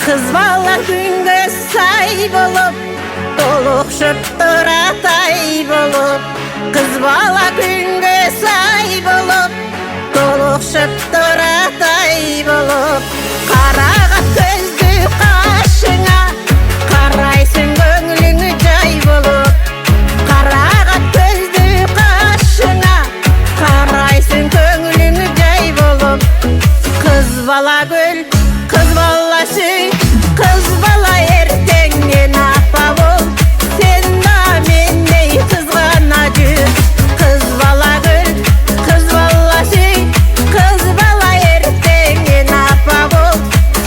Kız bala günge say bolup, dolukşup duratay bolup. Kız bala günge say bolup, dolukşup duratay bolup. Karagat közdü kaşına, karaysın gönlüngü jay bolup. Karagat közdü kaşına, karaysın gönlüngü jay bolup. Kız bala gül, kız bala süy, kız bala ertеңнен апа бол. Сен да мендей кызгана жүр. Кыз бала гүл, кыз бала сүй, кыз бала эртеңнен апа бол.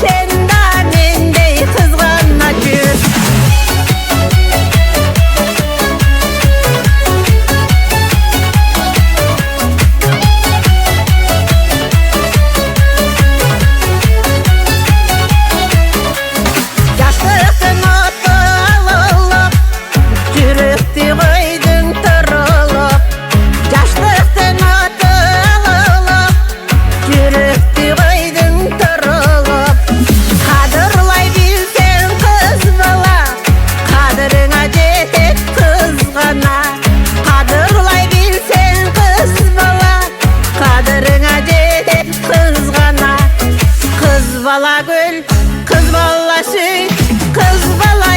Сен да мендей кызгана жүр. Жаштықтың оты алылып, жүректі қойдың тұрылып. Жаштықтың оты алылып, жүректі қойдың тұрылып. Қадырлай білсең қыз бала, қадіріңа жетет қыз ғана. Қадырлай білсең қыз бала, қадіріңа жетет қыз ғана. Kız bala gül, kız bala süt, kız bala